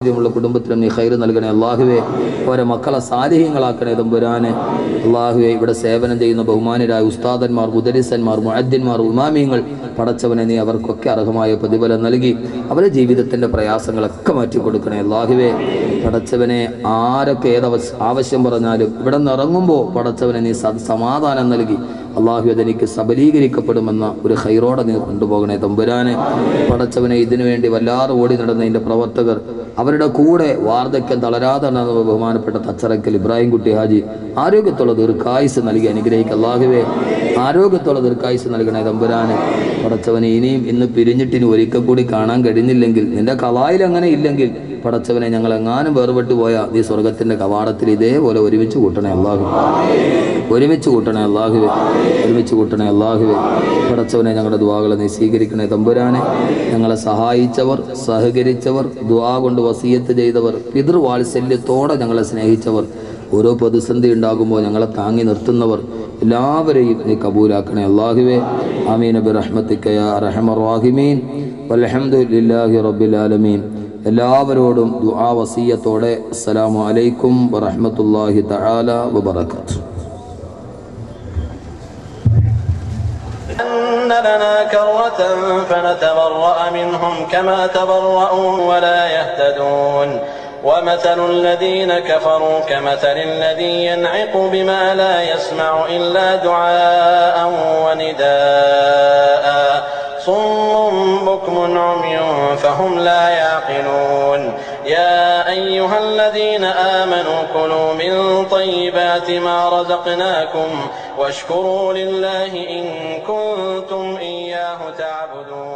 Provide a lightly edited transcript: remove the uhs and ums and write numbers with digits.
ുള്ള കുടുംബത്തിലും നീ ഖൈർ നൽകണേ അല്ലാഹുവേ. അവരെ മക്കളെ സാലിഹ്യങ്ങളാക്കണേ തമ്പുരാനെ. അല്ലാഹുവേ, ഇവിടെ സേവനം ചെയ്യുന്ന ബഹുമാനരായ ഉസ്താദന്മാർ, മുദരിസന്മാർ, മുഅദ്ദിൻമാർ, ഇമാമിയങ്ങൾ, പടച്ചവനെ നീ അവർക്കൊക്കെ അർഹമായ പ്രതിഫലം നൽകി അവരുടെ ജീവിതത്തിൻ്റെ പ്രയാസങ്ങളൊക്കെ മാറ്റി കൊടുക്കണേ അല്ലാഹുവേ. പടച്ചവനെ, ആരൊക്കെ ആവശ്യം പറഞ്ഞാലും ഇവിടെ നിന്ന് ഇറങ്ങുമ്പോൾ പടച്ചവനെ നീ സമാധാനം നൽകി അല്ലാഹു അതെനിക്ക് സബലീകരിക്കപ്പെടുമെന്ന ഒരു ഖൈറോടെ നീ കൊണ്ടുപോകണേ തമ്പുരാനെ. പടച്ചവനെ, ഇതിനു വേണ്ടി വല്ലാതെ ഓടി നടന്നതിൻ്റെ പ്രവർത്തകർ, അവരുടെ കൂടെ വാർദ്ധക്യം തളരാതെ നടന്ന ബഹുമാനപ്പെട്ട തച്ചറക്കൽ ഇബ്രാഹിം കുട്ടി ഹാജി, ആരോഗ്യത്തോടെ ദീർഘായുസ് നൽകി അനുഗ്രഹിക്കുക അല്ലാഹുവേ. ആരോഗ്യത്തോടെ ദീർഘായുസ് നൽകണേ തമ്പുരാനെ. പടച്ചവനെ, ഇനിയും ഇന്ന് പിരിഞ്ഞിട്ടിന് ഒരിക്കൽ കൂടി കാണാൻ കഴിഞ്ഞില്ലെങ്കിൽ, നിന്റെ ഖളായിൽ അങ്ങനെ ഇല്ലെങ്കിൽ പടച്ചവനെ, ഞങ്ങൾ എങ്ങാനും വേർപെട്ടു പോയാൽ നീ സ്വർഗത്തിൻ്റെ കവാടത്തിൽ ഇതേപോലെ ഒരുമിച്ച് കൂട്ടണേ അല്ലാഹു. ഒരുമിച്ച് കൂട്ടണേ അല്ലാഹുവേ. ഒരുമിച്ച് കൂട്ടണേ അല്ലാഹുവേ. പടച്ചവനെ, ഞങ്ങളുടെ ദുആകളെ നീ സ്വീകരിക്കണേ തമ്പുരാനെ. ഞങ്ങളെ സഹായിച്ചവർ, സഹകരിച്ചവർ, ദുആ കൊണ്ട് വസിയത്ത് ചെയ്തവർ, പിതൃവാത്സല്യത്തോടെ ഞങ്ങളെ സ്നേഹിച്ചവർ, ഓരോ പ്രതിസന്ധി ഉണ്ടാകുമ്പോൾ ഞങ്ങളെ താങ്ങി നിർത്തുന്നവർ എല്ലാവരെയും നീ കബൂലാക്കണേ അല്ലാഹുവേ. ആമീൻ ബിറഹ്മതിക യാ അർഹമർ റഹീമീൻ. വൽഹംദുലില്ലാഹി റബ്ബിൽ ആലമീൻ. എല്ലാവരോടും ദുആ വസിയത്തോടെ അസ്സലാമു അലൈക്കും വറഹ്മത്തുള്ളാഹി തആല വബറകാതുഹു. أن لنا كرة فنتبرأ منهم كما تبرؤوا ولا يهتدون ومثل الذين كفروا كمثل الذي ينعق بما لا يسمع إلا دعاء ونداء صم بكم عمي فهم لا يعقلون يا أيها الذين آمنوا كلوا من طيبات ما رزقناكم واشكروا لله إن كنتم إياه تعبدون.